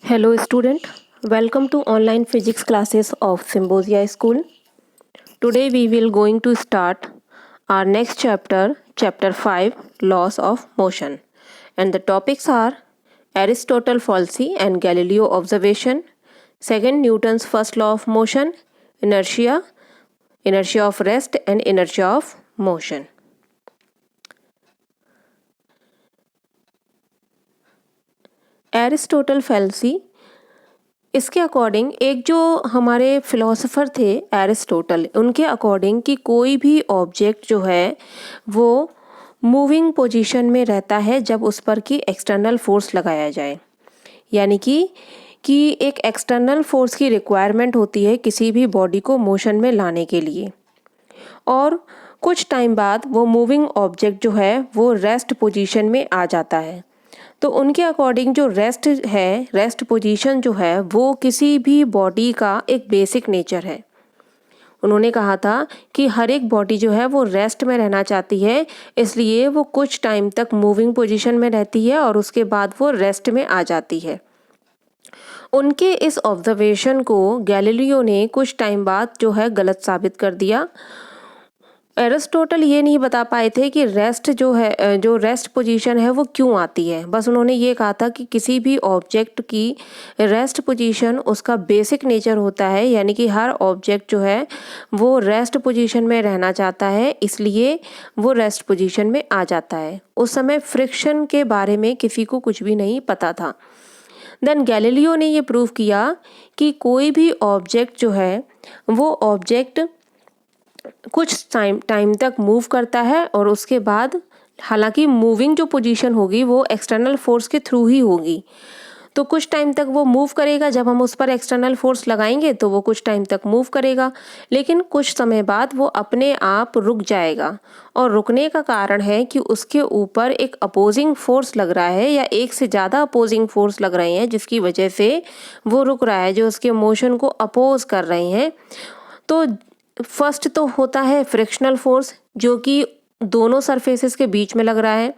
Hello student, welcome to online physics classes of Symbosia School. Today we will going to start our next chapter, chapter 5, laws of motion. And the topics are Aristotle fallacy and Galileo observation, second Newton's first law of motion, inertia, inertia of rest and inertia of motion. Aristotle fallacy, इसके according एक जो हमारे philosopher थे Aristotle, उनके according कि कोई भी object जो है वो मूविंग पोजीशन में रहता है जब उस पर की एक्सटर्नल फोर्स लगाया जाए, यानी कि एक एक्सटर्नल फोर्स की रिक्वायरमेंट होती है किसी भी बॉडी को मोशन में लाने के लिए, और कुछ टाइम बाद वो मूविंग ऑब्जेक्ट जो है वो रेस्ट पोजीशन में आ जाता है। तो उनके अकॉर्डिंग जो रेस्ट है, रेस्ट पोजीशन जो है वो किसी भी बॉडी का एक बेसिक नेचर है। उन्होंने कहा था कि हर एक बॉडी जो है वो रेस्ट में रहना चाहती है, इसलिए वो कुछ टाइम तक मूविंग पोजीशन में रहती है और उसके बाद वो रेस्ट में आ जाती है। उनके इस ऑब्जर्वेशन को गैलीलियो ने कुछ टाइम बाद जो है गलत साबित कर दिया। एरिस्टोटल ये नहीं बता पाए थे कि रेस्ट जो है, जो रेस्ट पोजीशन है वो क्यों आती है। बस उन्होंने ये कहा था कि किसी भी ऑब्जेक्ट की रेस्ट पोजीशन उसका बेसिक नेचर होता है, यानी कि हर ऑब्जेक्ट जो है वो रेस्ट पोजीशन में रहना चाहता है, इसलिए वो रेस्ट पोजीशन में आ जाता है। उस समय फ्रिक्शन के बारे में किसी को कुछ भी नहीं पता था। देन गैलीलियो ने ये प्रूव किया कि कोई भी ऑब्जेक्ट जो है वो ऑब्जेक्ट कुछ टाइम तक मूव करता है और उसके बाद, हालांकि मूविंग जो पोजीशन होगी वो एक्सटर्नल फोर्स के थ्रू ही होगी, तो कुछ टाइम तक वो मूव करेगा। जब हम उस पर एक्सटर्नल फोर्स लगाएंगे तो वो कुछ टाइम तक मूव करेगा, लेकिन कुछ समय बाद वो अपने आप रुक जाएगा। और रुकने का कारण है कि उसके ऊपर एक अपोजिंग फोर्स लग रहा है या एक से ज़्यादा अपोजिंग फोर्स लग रहे हैं, जिसकी वजह से वो रुक रहा है, जो उसके मोशन को अपोज कर रहे हैं। तो फर्स्ट तो होता है फ्रिक्शनल फोर्स, जो कि दोनों सरफेसेस के बीच में लग रहा है,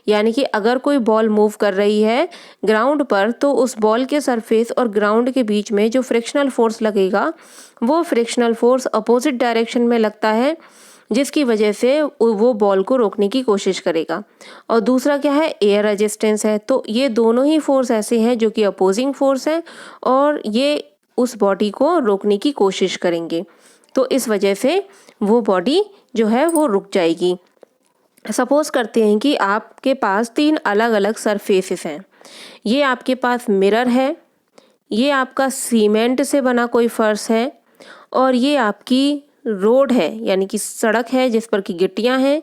यानी कि अगर कोई बॉल मूव कर रही है ग्राउंड पर तो उस बॉल के सरफेस और ग्राउंड के बीच में जो फ्रिक्शनल फोर्स लगेगा वो फ्रिक्शनल फोर्स अपोजिट डायरेक्शन में लगता है, जिसकी वजह से वो बॉल को रोकने की कोशिश करेगा। और दूसरा क्या है, एयर रेजिस्टेंस है। तो ये दोनों ही फोर्स ऐसे हैं जो कि अपोजिंग फोर्स है और ये उस बॉडी को रोकने की कोशिश करेंगे, तो इस वजह से वो बॉडी जो है वो रुक जाएगी। सपोज करते हैं कि आपके पास 3 अलग अलग सरफेसेस हैं। ये आपके पास मिरर है, ये आपका सीमेंट से बना कोई फर्श है, और ये आपकी रोड है, यानी कि सड़क है जिस पर की गिट्टियां हैं,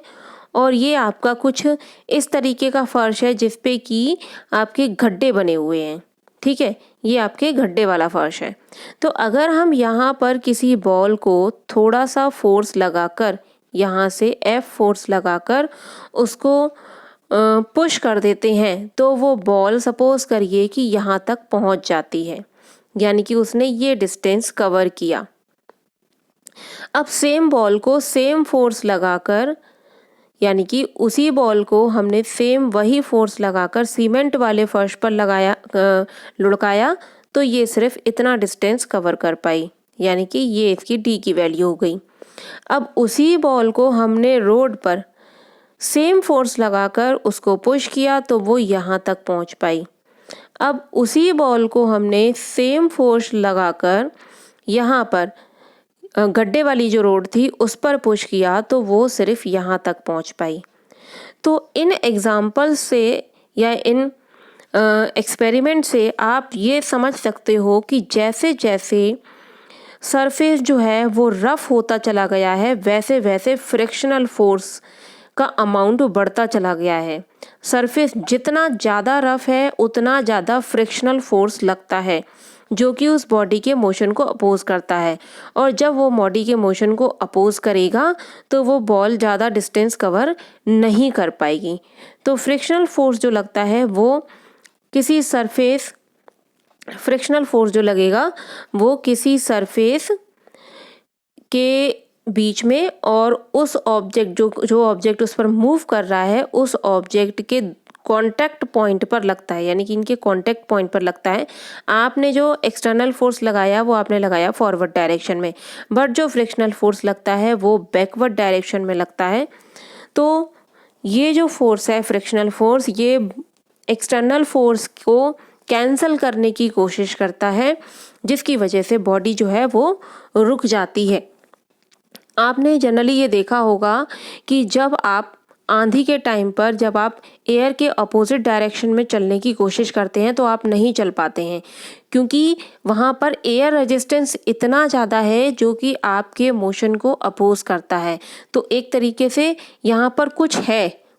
और ये आपका कुछ इस तरीके का फर्श है जिस पे कि आपके गड्ढे बने हुए हैं। ठीक है, ये आपके गड्ढे वाला फर्श है। तो अगर हम यहाँ पर किसी बॉल को थोड़ा सा फोर्स लगाकर, यहाँ से F फोर्स लगाकर उसको पुश कर देते हैं, तो वो बॉल सपोज करिए कि यहाँ तक पहुँच जाती है, यानी कि उसने ये डिस्टेंस कवर किया। अब सेम बॉल को सेम फोर्स लगाकर, यानी कि उसी बॉल को हमने सेम वही फोर्स लगाकर सीमेंट वाले फर्श पर लगाया, लुढ़काया, तो ये सिर्फ इतना डिस्टेंस कवर कर पाई, यानी कि ये इसकी D की वैल्यू हो गई। अब उसी बॉल को हमने रोड पर सेम फोर्स लगाकर उसको पुश किया तो वो यहाँ तक पहुँच पाई। अब उसी बॉल को हमने सेम फोर्स लगाकर यहाँ पर गड्ढे वाली जो रोड थी उस पर पुश किया तो वो सिर्फ यहाँ तक पहुँच पाई। तो इन एग्जाम्पल से या इन एक्सपेरिमेंट से आप ये समझ सकते हो कि जैसे जैसे सरफेस जो है वो रफ होता चला गया है, वैसे वैसे फ्रिक्शनल फोर्स का अमाउंट बढ़ता चला गया है। सरफेस जितना ज़्यादा रफ है उतना ज़्यादा फ्रिक्शनल फोर्स लगता है, जो कि उस बॉडी के मोशन को अपोज करता है, और जब वो बॉडी के मोशन को अपोज करेगा तो वो बॉल ज़्यादा डिस्टेंस कवर नहीं कर पाएगी। तो फ्रिक्शनल फोर्स जो लगता है वो किसी सरफेस, फ्रिक्शनल फोर्स जो लगेगा वो किसी सरफेस के बीच में और उस ऑब्जेक्ट जो ऑब्जेक्ट उस पर मूव कर रहा है उस ऑब्जेक्ट के कॉन्टैक्ट पॉइंट पर लगता है, यानी कि इनके कॉन्टैक्ट पॉइंट पर लगता है। आपने जो एक्सटर्नल फोर्स लगाया वो आपने लगाया फॉरवर्ड डायरेक्शन में, बट जो फ्रिक्शनल फोर्स लगता है वो बैकवर्ड डायरेक्शन में लगता है। तो ये जो फोर्स है फ्रिक्शनल फोर्स, ये एक्सटर्नल फोर्स को कैंसल करने की कोशिश करता है, जिसकी वजह से बॉडी जो है वो रुक जाती है। आपने जनरली ये देखा होगा कि जब आप आंधी के टाइम पर जब आप एयर के अपोजिट डायरेक्शन में चलने की कोशिश करते हैं तो आप नहीं चल पाते हैं, क्योंकि वहाँ पर एयर रेजिस्टेंस इतना ज़्यादा है जो कि आपके मोशन को अपोज करता है। तो एक तरीके से यहाँ पर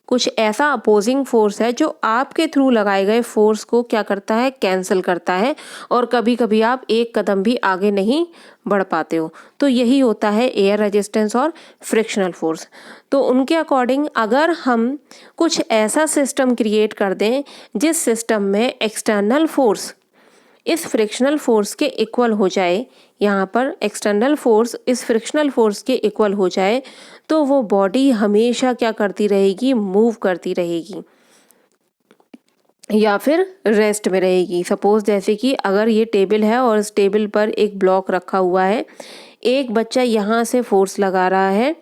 कुछ ऐसा अपोजिंग फोर्स है जो आपके थ्रू लगाए गए फोर्स को क्या करता है, कैंसिल करता है, और कभी कभी आप एक कदम भी आगे नहीं बढ़ पाते हो। तो यही होता है एयर रेजिस्टेंस और फ्रिक्शनल फोर्स। तो उनके अकॉर्डिंग अगर हम कुछ ऐसा सिस्टम क्रिएट कर दें जिस सिस्टम में एक्सटर्नल फोर्स इस फ्रिक्शनल फोर्स के इक्वल हो जाए, यहाँ पर एक्सटर्नल फोर्स इस फ्रिक्शनल फोर्स के इक्वल हो जाए, तो वो बॉडी हमेशा क्या करती रहेगी, मूव करती रहेगी या फिर रेस्ट में रहेगी। सपोज जैसे कि अगर ये टेबल है और इस टेबल पर एक ब्लॉक रखा हुआ है, एक बच्चा यहाँ से फोर्स लगा रहा है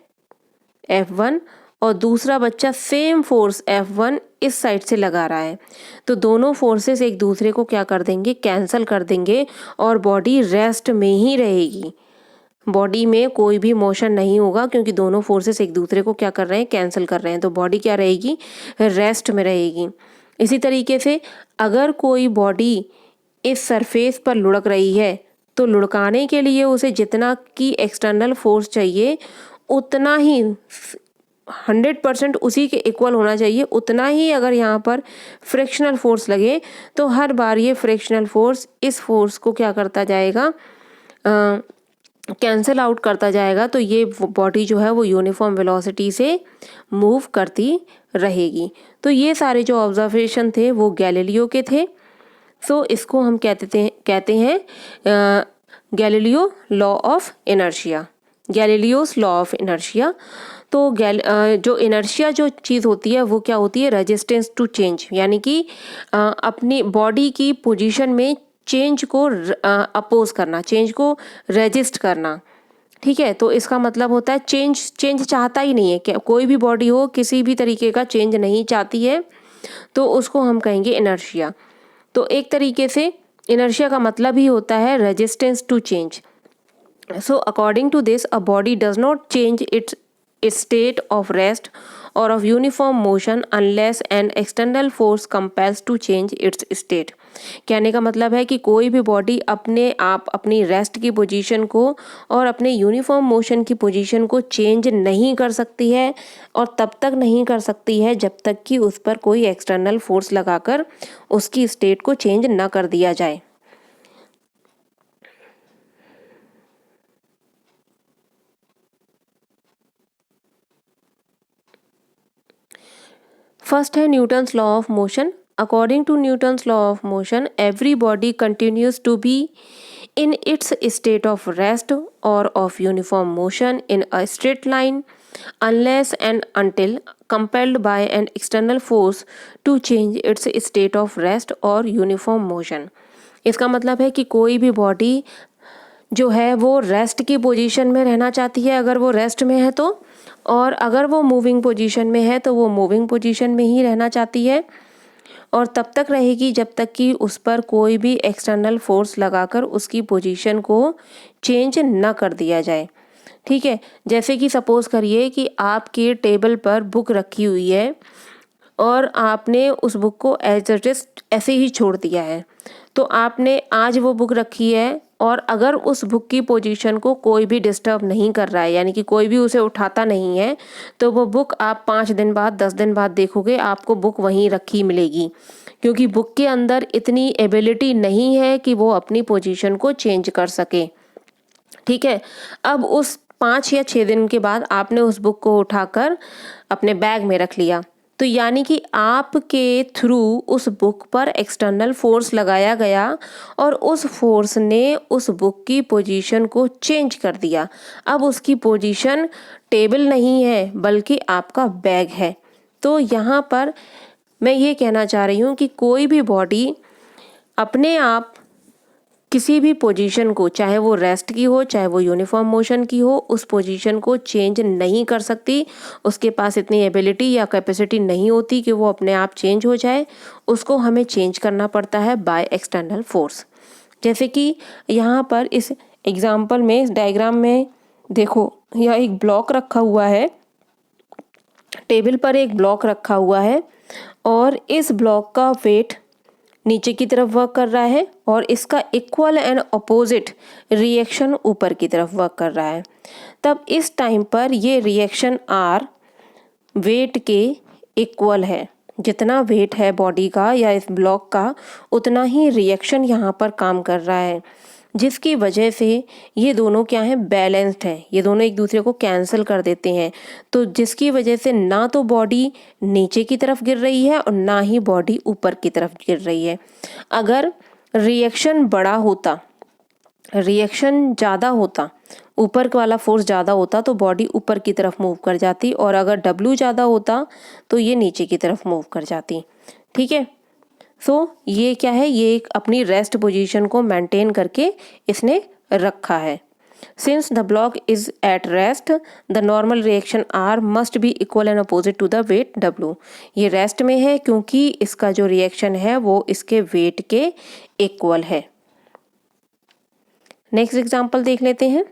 F1 और दूसरा बच्चा सेम फोर्स F1 इस साइड से लगा रहा है, तो दोनों फोर्सेस एक दूसरे को क्या कर देंगे, कैंसल कर देंगे, और बॉडी रेस्ट में ही रहेगी। बॉडी में कोई भी मोशन नहीं होगा, क्योंकि दोनों फोर्सेस एक दूसरे को क्या कर रहे हैं, कैंसिल कर रहे हैं। तो बॉडी क्या रहेगी, रेस्ट में रहेगी। इसी तरीके से अगर कोई बॉडी इस सरफेस पर लुढ़क रही है तो लुढ़काने के लिए उसे जितना की एक्सटर्नल फोर्स चाहिए उतना ही 100% उसी के इक्वल होना चाहिए, उतना ही अगर यहाँ पर फ्रिक्शनल फोर्स लगे तो हर बार ये फ्रिक्शनल फोर्स इस फोर्स को क्या करता जाएगा, कैंसिल आउट करता जाएगा। तो ये बॉडी जो है वो यूनिफॉर्म वेलोसिटी से मूव करती रहेगी। तो ये सारे जो ऑब्जर्वेशन थे वो गैलीलियो के थे। सो इसको हम कहते हैं Galileo law of inertia, Galileo's law of inertia. तो जो इनर्शिया जो चीज़ होती है वो क्या होती है, रेजिस्टेंस टू चेंज, यानी कि अपनी बॉडी की पोजीशन में चेंज को अपोज करना, चेंज को रेजिस्ट करना। ठीक है, तो इसका मतलब होता है चेंज चाहता ही नहीं है, क्या कोई भी बॉडी हो किसी भी तरीके का चेंज नहीं चाहती है, तो उसको हम कहेंगे इनर्शिया। तो एक तरीके से इनर्शिया का मतलब ही होता है resistance to change. So according to this a body does not change its state of rest or of uniform motion unless an external force compels to change its state। कहने का मतलब है कि कोई भी बॉडी अपने आप अपनी रेस्ट की पोजीशन को और अपने यूनिफॉर्म मोशन की पोजीशन को चेंज नहीं कर सकती है, और तब तक नहीं कर सकती है जब तक कि उस पर कोई एक्सटर्नल फोर्स लगाकर उसकी स्टेट को चेंज ना कर दिया जाए। फर्स्ट है Newton's law of motion. According to Newton's law of motion every body continues to be in its state of rest or of uniform motion in a straight line unless and until compelled by an external force to change its state of rest or uniform motion। इसका मतलब है कि कोई भी body जो है वो rest की पोजीशन में रहना चाहती है अगर वो रेस्ट में है तो, और अगर वो मूविंग पोजीशन में है तो वो मूविंग पोजीशन में ही रहना चाहती है, और तब तक रहेगी जब तक कि उस पर कोई भी एक्सटर्नल फोर्स लगाकर उसकी पोजीशन को चेंज न कर दिया जाए। ठीक है, जैसे कि सपोज करिए कि आपके टेबल पर बुक रखी हुई है और आपने उस बुक को एज इट इज ऐसे ही छोड़ दिया है, तो आपने आज वो बुक रखी है और अगर उस बुक की पोजीशन को कोई भी डिस्टर्ब नहीं कर रहा है, यानी कि कोई भी उसे उठाता नहीं है, तो वो बुक आप 5 दिन बाद 10 दिन बाद देखोगे आपको बुक वहीं रखी मिलेगी, क्योंकि बुक के अंदर इतनी एबिलिटी नहीं है कि वो अपनी पोजीशन को चेंज कर सके। ठीक है, अब उस 5 या 6 दिन के बाद आपने उस बुक को उठाकर अपने बैग में रख लिया, तो यानी कि आपके थ्रू उस बुक पर एक्सटर्नल फोर्स लगाया गया और उस फोर्स ने उस बुक की पोजीशन को चेंज कर दिया। अब उसकी पोजीशन टेबल नहीं है बल्कि आपका बैग है। तो यहाँ पर मैं ये कहना चाह रही हूँ कि कोई भी बॉडी अपने आप किसी भी पोजीशन को, चाहे वो रेस्ट की हो चाहे वो यूनिफॉर्म मोशन की हो, उस पोजीशन को चेंज नहीं कर सकती। उसके पास इतनी एबिलिटी या कैपेसिटी नहीं होती कि वो अपने आप चेंज हो जाए। उसको हमें चेंज करना पड़ता है बाय एक्सटर्नल फोर्स। जैसे कि यहाँ पर इस एग्जाम्पल में, इस डायग्राम में देखो, यह एक ब्लॉक रखा हुआ है, टेबल पर एक ब्लॉक रखा हुआ है और इस ब्लॉक का वेट नीचे की तरफ वर्क कर रहा है और इसका इक्वल एंड अपोजिट रिएक्शन ऊपर की तरफ वर्क कर रहा है। तब इस टाइम पर ये रिएक्शन आर वेट के इक्वल है। जितना वेट है बॉडी का या इस ब्लॉक का, उतना ही रिएक्शन यहाँ पर काम कर रहा है, जिसकी वजह से ये दोनों क्या हैं, बैलेंस्ड हैं। ये दोनों एक दूसरे को कैंसिल कर देते हैं। तो जिसकी वजह से ना तो बॉडी नीचे की तरफ गिर रही है और ना ही बॉडी ऊपर की तरफ गिर रही है। अगर रिएक्शन बड़ा होता, रिएक्शन ज़्यादा होता, ऊपर वाला फोर्स ज़्यादा होता तो बॉडी ऊपर की तरफ मूव कर जाती, और अगर W ज़्यादा होता तो ये नीचे की तरफ मूव कर जाती। ठीक है। ये क्या है, ये एक अपनी रेस्ट पोजीशन को मेंटेन करके इसने रखा है। Since the block is at rest, the normal reaction R must be equal and opposite to the weight W। ये रेस्ट में है क्योंकि इसका जो रिएक्शन है वो इसके वेट के इक्वल है। नेक्स्ट एग्जाम्पल देख लेते हैं।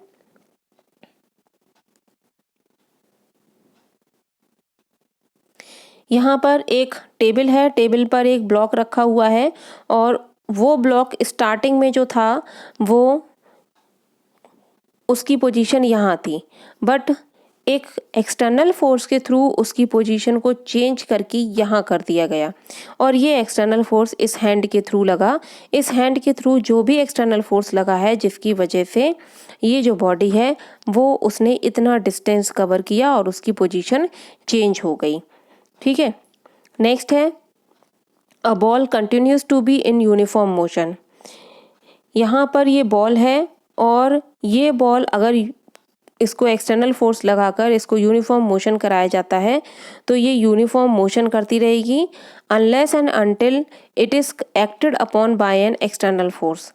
यहाँ पर एक टेबल है, टेबल पर एक ब्लॉक रखा हुआ है और वो ब्लॉक स्टार्टिंग में जो था वो उसकी पोजीशन यहाँ थी, बट एक एक्सटर्नल फोर्स के थ्रू उसकी पोजीशन को चेंज करके यहाँ कर दिया गया और ये एक्सटर्नल फोर्स इस हैंड के थ्रू लगा। इस हैंड के थ्रू जो भी एक्सटर्नल फोर्स लगा है, जिसकी वजह से ये जो बॉडी है वो उसने इतना डिस्टेंस कवर किया और उसकी पोजीशन चेंज हो गई। ठीक है। नेक्स्ट है, a ball continues to be in uniform motion. यहाँ पर ये बॉल है और ये बॉल अगर इसको एक्सटर्नल फोर्स लगाकर इसको यूनिफॉर्म मोशन कराया जाता है तो ये यूनिफॉर्म मोशन करती रहेगी unless and until it is acted upon bye N external force.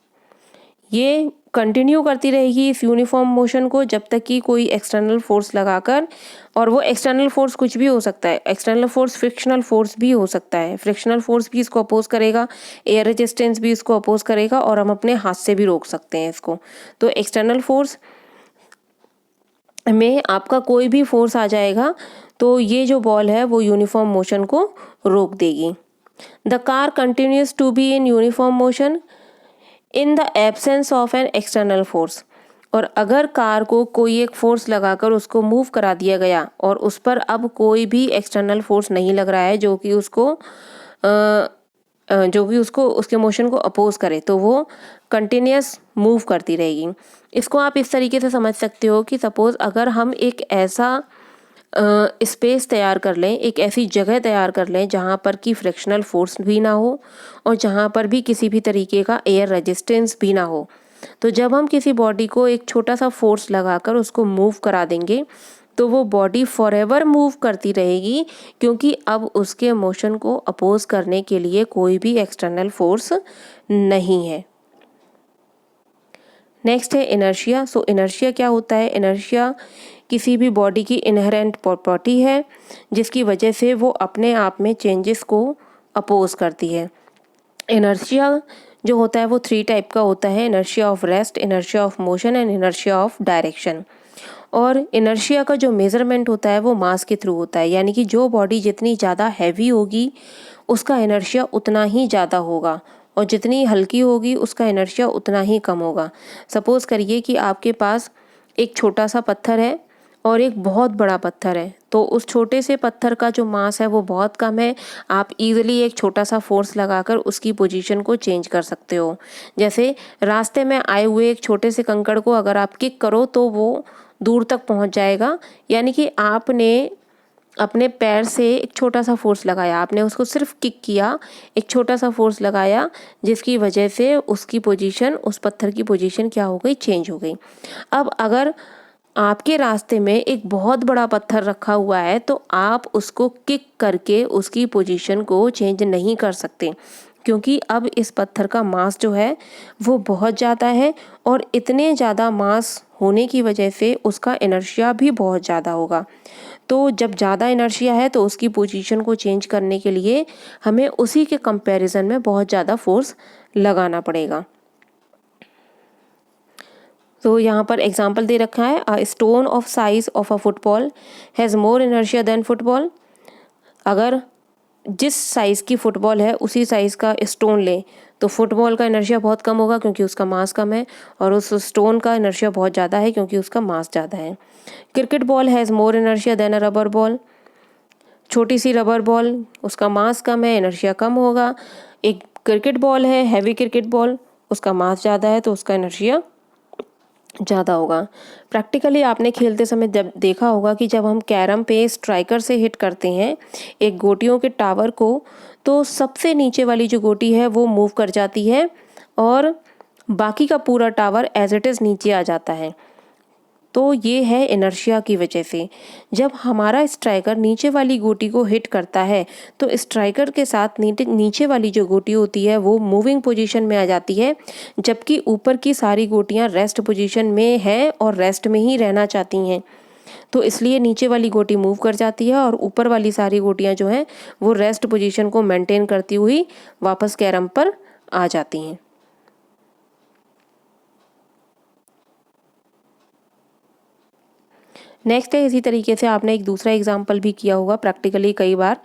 ये कंटिन्यू करती रहेगी इस यूनिफॉर्म मोशन को जब तक कि कोई एक्सटर्नल फोर्स लगाकर, और वो एक्सटर्नल फोर्स कुछ भी हो सकता है। एक्सटर्नल फोर्स फ्रिक्शनल फोर्स भी हो सकता है, फ्रिक्शनल फोर्स भी इसको अपोज करेगा, एयर रेजिस्टेंस भी इसको अपोज करेगा और हम अपने हाथ से भी रोक सकते हैं इसको। तो एक्सटर्नल फोर्स में आपका कोई भी फोर्स आ जाएगा तो ये जो बॉल है वो यूनिफॉर्म मोशन को रोक देगी। The car continues to be in uniform motion in the absence of an external force. और अगर कार को कोई एक फोर्स लगाकर उसको मूव करा दिया गया और उस पर अब कोई भी एक्सटर्नल फोर्स नहीं लग रहा है जो कि उसको उसके मोशन को अपोज करे, तो वो कंटिन्यूस मूव करती रहेगी। इसको आप इस तरीके से समझ सकते हो कि सपोज अगर हम एक ऐसा स्पेस तैयार कर लें, एक ऐसी जगह तैयार कर लें जहाँ पर कि फ्रिक्शनल फोर्स भी ना हो और जहाँ पर भी किसी भी तरीके का एयर रेजिस्टेंस भी ना हो, तो जब हम किसी बॉडी को एक छोटा सा फोर्स लगाकर उसको मूव करा देंगे तो वो बॉडी फॉरएवर मूव करती रहेगी, क्योंकि अब उसके मोशन को अपोज करने के लिए कोई भी एक्सटर्नल फोर्स नहीं है। नेक्स्ट है इनर्शिया। इनर्शिया क्या होता है? इनर्शिया किसी भी बॉडी की इनहेरेंट प्रॉपर्टी है जिसकी वजह से वो अपने आप में चेंजेस को अपोज करती है। इनर्शिया जो होता है वो 3 टाइप का होता है, inertia of rest, inertia of motion and inertia of direction. और इनर्शिया का जो मेज़रमेंट होता है वो मास के थ्रू होता है, यानी कि जो बॉडी जितनी ज़्यादा हैवी होगी उसका इनर्शिया उतना ही ज़्यादा होगा और जितनी हल्की होगी उसका इनर्शिया उतना ही कम होगा। सपोज़ करिए कि आपके पास एक छोटा सा पत्थर है और एक बहुत बड़ा पत्थर है, तो उस छोटे से पत्थर का जो मास है वो बहुत कम है। आप इजीली एक छोटा सा फोर्स लगाकर उसकी पोजीशन को चेंज कर सकते हो। जैसे रास्ते में आए हुए एक छोटे से कंकड़ को अगर आप किक करो तो वो दूर तक पहुंच जाएगा, यानी कि आपने अपने पैर से एक छोटा सा फोर्स लगाया, आपने उसको सिर्फ किक किया, एक छोटा सा फोर्स लगाया जिसकी वजह से उसकी पोजीशन, उस पत्थर की पोजीशन क्या हो गई, चेंज हो गई। अब अगर आपके रास्ते में एक बहुत बड़ा पत्थर रखा हुआ है तो आप उसको किक करके उसकी पोजीशन को चेंज नहीं कर सकते, क्योंकि अब इस पत्थर का मास जो है वो बहुत ज़्यादा है और इतने ज़्यादा मास होने की वजह से उसका इनर्शिया भी बहुत ज़्यादा होगा। तो जब ज़्यादा इनर्शिया है तो उसकी पोजीशन को चेंज करने के लिए हमें उसी के कंपैरिजन में बहुत ज़्यादा फोर्स लगाना पड़ेगा। तो यहाँ पर एग्जाम्पल दे रखा है, a stone of size of a football has more inertia than football. अगर जिस साइज़ की फुटबॉल है उसी साइज़ का स्टोन लें तो फुटबॉल का इनर्शिया बहुत कम होगा क्योंकि उसका मास कम है, और उस स्टोन का इनर्शिया बहुत ज़्यादा है क्योंकि उसका मास ज़्यादा है। Cricket ball has more inertia than a rubber ball. छोटी सी रबर बॉल, उसका मास कम है, इनर्शिया कम होगा। एक क्रिकेट बॉल है, हैवी क्रिकेट बॉल, उसका मास ज़्यादा है तो उसका इनर्शिया ज़्यादा होगा। प्रैक्टिकली आपने खेलते समय जब देखा होगा कि जब हम कैरम पे स्ट्राइकर से हिट करते हैं एक गोटियों के टावर को, तो सबसे नीचे वाली जो गोटी है वो मूव कर जाती है और बाकी का पूरा टावर एज इट इज़ नीचे आ जाता है। तो ये है इनर्शिया की वजह से। जब हमारा स्ट्राइकर नीचे वाली गोटी को हिट करता है तो स्ट्राइकर के साथ नीचे वाली जो गोटी होती है वो मूविंग पोजीशन में आ जाती है, जबकि ऊपर की सारी गोटियां रेस्ट पोजीशन में हैं और रेस्ट में ही रहना चाहती हैं। तो इसलिए नीचे वाली गोटी मूव कर जाती है और ऊपर वाली सारी गोटियां जो हैं वो रेस्ट पोजीशन को मेंटेन करती हुई वापस कैरम पर आ जाती हैं। नेक्स्ट है, इसी तरीके से आपने एक दूसरा एग्जाम्पल भी किया होगा प्रैक्टिकली कई बार,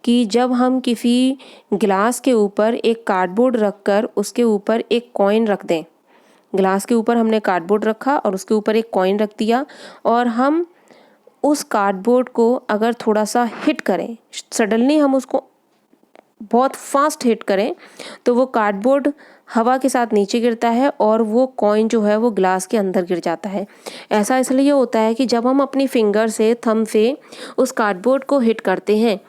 कि जब हम किसी गिलास के ऊपर एक कार्डबोर्ड रखकर उसके ऊपर एक कॉइन रख दें। ग्लास के ऊपर हमने कार्डबोर्ड रखा और उसके ऊपर एक कॉइन रख दिया, और हम उस कार्डबोर्ड को अगर थोड़ा सा हिट करें, सडनली हम उसको बहुत फास्ट हिट करें तो वो कार्डबोर्ड हवा के साथ नीचे गिरता है और वो कॉइन जो है वो ग्लास के अंदर गिर जाता है। ऐसा इसलिए होता है कि जब हम अपनी फिंगर से, थंब से उस कार्डबोर्ड को हिट करते हैं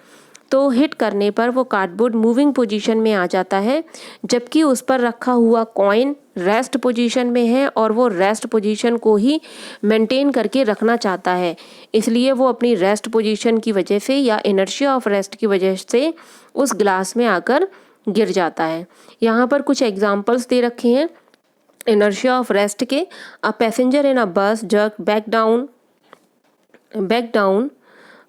तो हिट करने पर वो कार्डबोर्ड मूविंग पोजीशन में आ जाता है, जबकि उस पर रखा हुआ कॉइन रेस्ट पोजीशन में है और वो रेस्ट पोजीशन को ही मेंटेन करके रखना चाहता है। इसलिए वो अपनी रेस्ट पोजीशन की वजह से या इनर्शिया ऑफ रेस्ट की वजह से उस ग्लास में आकर गिर जाता है। यहाँ पर कुछ एग्जाम्पल्स दे रखे हैं इनर्शिया ऑफ रेस्ट के। अ पैसेंजर इन अ बस jerk back down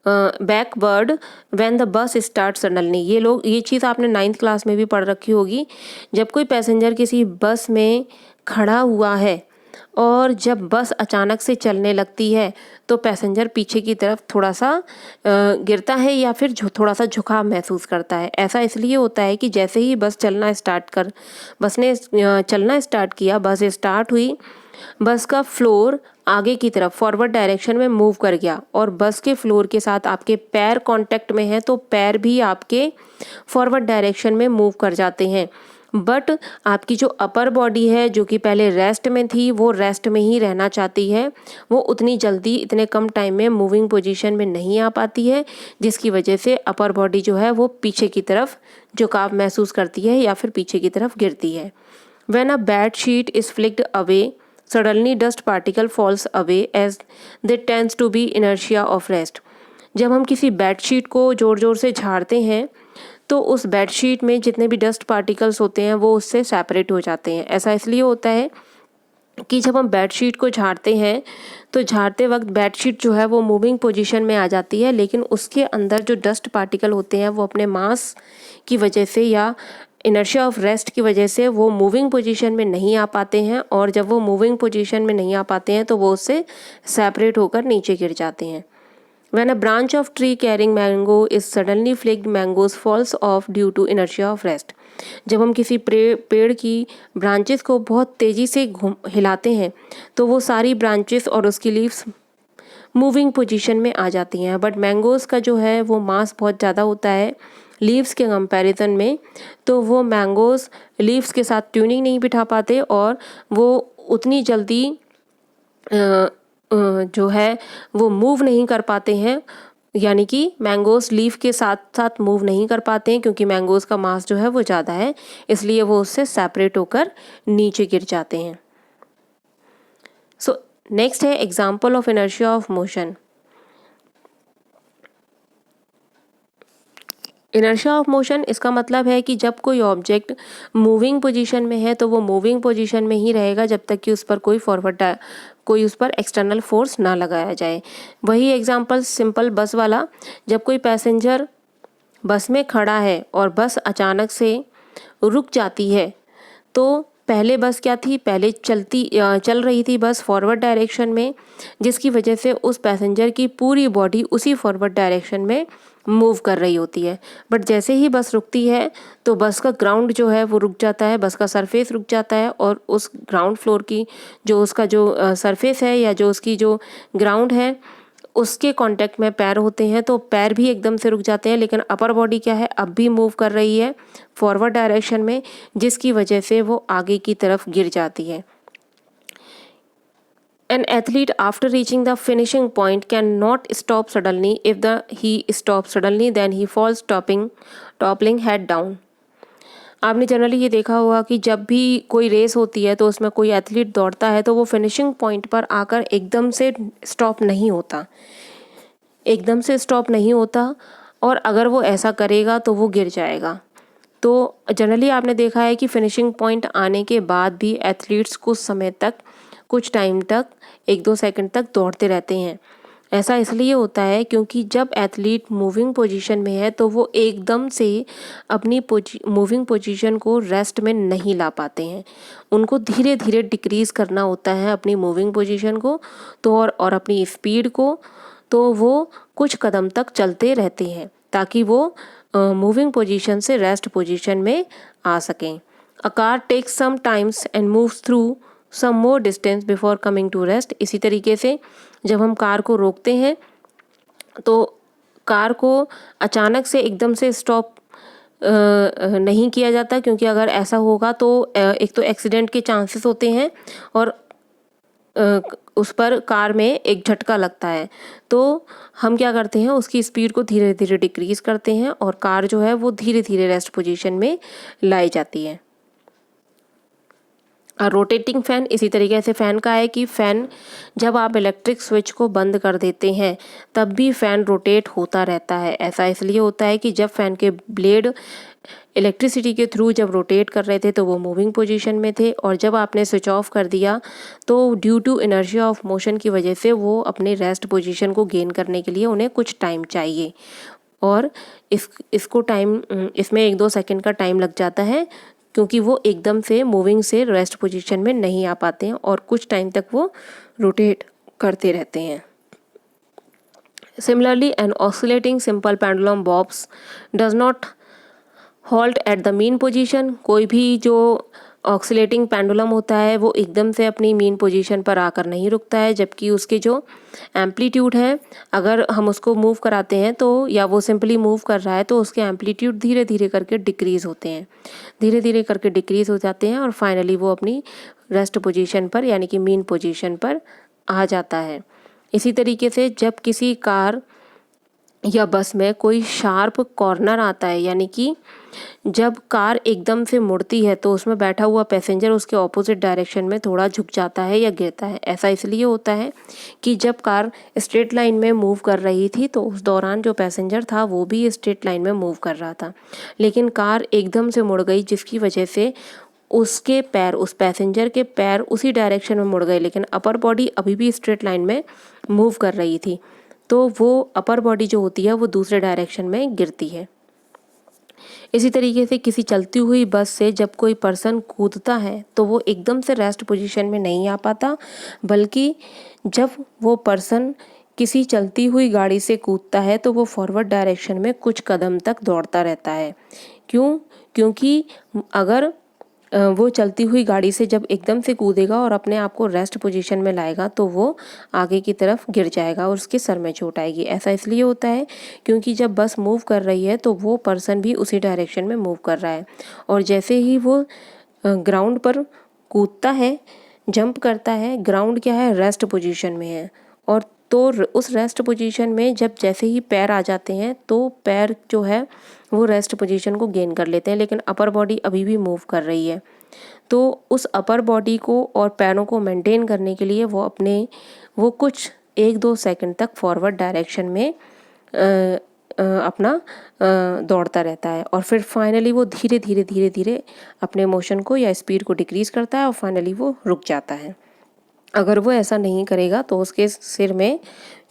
backward when the bus start suddenly. ये चीज़ आपने 9th क्लास में भी पढ़ रखी होगी। जब कोई पैसेंजर किसी बस में खड़ा हुआ है और जब बस अचानक से चलने लगती है तो पैसेंजर पीछे की तरफ थोड़ा सा गिरता है या फिर थोड़ा सा झुकाव महसूस करता है। ऐसा इसलिए होता है कि जैसे ही बस ने चलना स्टार्ट किया, बस स्टार्ट हुई, बस का फ्लोर आगे की तरफ फॉरवर्ड डायरेक्शन में मूव कर गया और बस के फ्लोर के साथ आपके पैर कांटेक्ट में है तो पैर भी आपके फॉरवर्ड डायरेक्शन में मूव कर जाते हैं। बट आपकी जो अपर बॉडी है जो कि पहले रेस्ट में थी वो रेस्ट में ही रहना चाहती है, वो उतनी जल्दी इतने कम टाइम में मूविंग पोजीशन में नहीं आ पाती है, जिसकी वजह से अपर बॉडी जो है वो पीछे की तरफ झुकाव महसूस करती है या फिर पीछे की तरफ गिरती है। When a bed sheet is flicked away, suddenly dust particle falls away as there tends to be inertia of rest. जब हम किसी बेड शीट को ज़ोर ज़ोर से झाड़ते हैं तो उस बेड शीट में जितने भी डस्ट पार्टिकल्स होते हैं वो उससे सेपरेट हो जाते हैं। ऐसा इसलिए होता है कि जब हम बेड शीट को झाड़ते हैं तो झाड़ते वक्त बेड शीट जो है वो मूविंग पोजीशन में आ जाती है, लेकिन उसके अंदर जो डस्ट पार्टिकल होते हैं वो अपने मास की वजह से या इनर्शिया ऑफ रेस्ट की वजह से वो मूविंग पोजीशन में नहीं आ पाते हैं, और जब वो मूविंग पोजीशन में नहीं आ पाते हैं तो वो उससे सेपरेट होकर नीचे गिर जाते हैं। When a branch of tree carrying mango is suddenly flicked, mangoes falls off due to inertia of rest. जब हम किसी पेड़ की ब्रांचेस को बहुत तेज़ी से हिलाते हैं तो वो सारी ब्रांचेस और उसकी लीव्स मूविंग पोजीशन में आ जाती हैं। बट मैंगोज़ का जो है वो मास बहुत ज़्यादा होता है लीव्स के कंपैरिजन में, तो वो मैंगोज़ लीव्स के साथ ट्यूनिंग नहीं बिठा पाते और वो उतनी जल्दी जो है वो मूव नहीं कर पाते हैं, यानी कि मैंगोज़ लीफ के साथ साथ मूव नहीं कर पाते हैं क्योंकि मैंगोज़ का मास जो है वो ज़्यादा है, इसलिए वो उससे सेपरेट होकर नीचे गिर जाते हैं। सो नेक्स्ट है example of inertia of motion. Inertia of motion, इसका मतलब है कि जब कोई ऑब्जेक्ट मूविंग पोजीशन में है तो वो मूविंग पोजीशन में ही रहेगा जब तक कि उस पर कोई उस पर एक्सटर्नल फोर्स ना लगाया जाए। वही एग्जांपल सिंपल बस वाला, जब कोई पैसेंजर बस में खड़ा है और बस अचानक से रुक जाती है तो पहले बस क्या थी, पहले चल रही थी बस फॉरवर्ड डायरेक्शन में, जिसकी वजह से उस पैसेंजर की पूरी बॉडी उसी फॉरवर्ड डायरेक्शन में मूव कर रही होती है। बट जैसे ही बस रुकती है तो बस का ग्राउंड जो है वो रुक जाता है, बस का सरफेस रुक जाता है और उस ग्राउंड फ्लोर की जो उसका जो सरफेस है या जो उसकी जो ग्राउंड है उसके कांटेक्ट में पैर होते हैं, तो पैर भी एकदम से रुक जाते हैं। लेकिन अपर बॉडी क्या है, अब भी मूव कर रही है फॉरवर्ड डायरेक्शन में, जिसकी वजह से वो आगे की तरफ गिर जाती है। An athlete after reaching the finishing point cannot stop suddenly. If he stops suddenly, then he falls toppling head down. आपने जनरली ये देखा होगा कि जब भी कोई रेस होती है तो उसमें कोई एथलीट दौड़ता है तो वो फिनिशिंग पॉइंट पर आकर एकदम से स्टॉप नहीं होता, एकदम से स्टॉप नहीं होता, और अगर वो ऐसा करेगा तो वो गिर जाएगा। तो जनरली आपने देखा है कि फिनिशिंग पॉइंट आने के बाद भी एथलीट्स कुछ समय तक, कुछ टाइम तक, 1-2 सेकंड तक दौड़ते रहते हैं। ऐसा इसलिए होता है क्योंकि जब एथलीट मूविंग पोजीशन में है तो वो एकदम से अपनी मूविंग पोजीशन को रेस्ट में नहीं ला पाते हैं, उनको धीरे धीरे डिक्रीज़ करना होता है अपनी मूविंग पोजीशन को तो और अपनी स्पीड को। तो वो कुछ कदम तक चलते रहते हैं ताकि वो मूविंग पोजीशन से रेस्ट पोजीशन में आ सकें। A car takes some times and moves through some more distance before coming to rest. इसी तरीके से जब हम कार को रोकते हैं तो कार को अचानक से एकदम से स्टॉप नहीं किया जाता, क्योंकि अगर ऐसा होगा तो एक तो एक्सीडेंट के चांसेस होते हैं और उस पर कार में एक झटका लगता है। तो हम क्या करते हैं, उसकी स्पीड को धीरे धीरे डिक्रीज़ करते हैं और कार जो है वो धीरे धीरे रेस्ट पोजीशन में लाई जाती है। रोटेटिंग फ़ैन, इसी तरीके से फ़ैन का है कि फ़ैन जब आप इलेक्ट्रिक स्विच को बंद कर देते हैं तब भी फ़ैन रोटेट होता रहता है। ऐसा इसलिए होता है कि जब फ़ैन के ब्लेड इलेक्ट्रिसिटी के थ्रू जब रोटेट कर रहे थे तो वो मूविंग पोजीशन में थे, और जब आपने स्विच ऑफ कर दिया तो due to inertia of motion की वजह से वो अपने रेस्ट पोजीशन को गेन करने के लिए उन्हें कुछ टाइम चाहिए, और इसको टाइम इसमें 1-2 सेकंड का टाइम लग जाता है क्योंकि वो एकदम से मूविंग से रेस्ट पोजीशन में नहीं आ पाते हैं और कुछ टाइम तक वो रोटेट करते रहते हैं। Similarly, an oscillating simple pendulum bobs does not halt at the mean position. कोई भी जो ऑक्सीलेटिंग पेंडुलम होता है वो एकदम से अपनी मीन पोजीशन पर आकर नहीं रुकता है, जबकि उसके जो एम्पलीट्यूड है अगर हम उसको मूव कराते हैं तो, या वो सिंपली मूव कर रहा है तो उसके एम्पलीट्यूड धीरे धीरे करके डिक्रीज़ होते हैं, धीरे धीरे करके डिक्रीज़ हो जाते हैं और फाइनली वो अपनी रेस्ट पोजीशन पर यानी कि मीन पोजीशन पर आ जाता है। इसी तरीके से जब किसी कार या बस में कोई शार्प कॉर्नर आता है, यानी कि जब कार एकदम से मुड़ती है तो उसमें बैठा हुआ पैसेंजर उसके ऑपोजिट डायरेक्शन में थोड़ा झुक जाता है या गिरता है। ऐसा इसलिए होता है कि जब कार स्ट्रेट लाइन में मूव कर रही थी तो उस दौरान जो पैसेंजर था वो भी स्ट्रेट लाइन में मूव कर रहा था, लेकिन कार एकदम से मुड़ गई जिसकी वजह से उसके पैर, उस पैसेंजर के पैर उसी डायरेक्शन में मुड़ गए, लेकिन अपर बॉडी अभी भी स्ट्रेट लाइन में मूव कर रही थी, तो वो अपर बॉडी जो होती है वो दूसरे डायरेक्शन में गिरती है। इसी तरीके से किसी चलती हुई बस से जब कोई पर्सन कूदता है तो वो एकदम से रेस्ट पोजीशन में नहीं आ पाता, बल्कि जब वो पर्सन किसी चलती हुई गाड़ी से कूदता है तो वो फॉरवर्ड डायरेक्शन में कुछ कदम तक दौड़ता रहता है। क्यों? क्योंकि अगर वो चलती हुई गाड़ी से जब एकदम से कूदेगा और अपने आप को रेस्ट पोजीशन में लाएगा तो वो आगे की तरफ गिर जाएगा और उसके सर में चोट आएगी। ऐसा इसलिए होता है क्योंकि जब बस मूव कर रही है तो वो पर्सन भी उसी डायरेक्शन में मूव कर रहा है, और जैसे ही वो ग्राउंड पर कूदता है, जंप करता है, ग्राउंड क्या है, रेस्ट पोजीशन में है, और तो उस रेस्ट पोजीशन में जब जैसे ही पैर आ जाते हैं तो पैर जो है वो रेस्ट पोजीशन को गेन कर लेते हैं, लेकिन अपर बॉडी अभी भी मूव कर रही है। तो उस अपर बॉडी को और पैरों को मेंटेन करने के लिए वो कुछ 1-2 सेकंड तक फॉरवर्ड डायरेक्शन में अपना दौड़ता रहता है और फिर फाइनली वो धीरे धीरे धीरे धीरे अपने मोशन को या स्पीड को डिक्रीज़ करता है और फाइनली वो रुक जाता है। अगर वो ऐसा नहीं करेगा तो उसके सिर में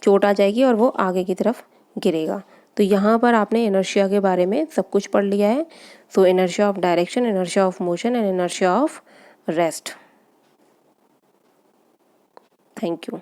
चोट आ जाएगी और वो आगे की तरफ गिरेगा। तो यहाँ पर आपने इनर्शिया के बारे में सब कुछ पढ़ लिया है। तो inertia of direction, inertia of motion and inertia of rest. Thank you.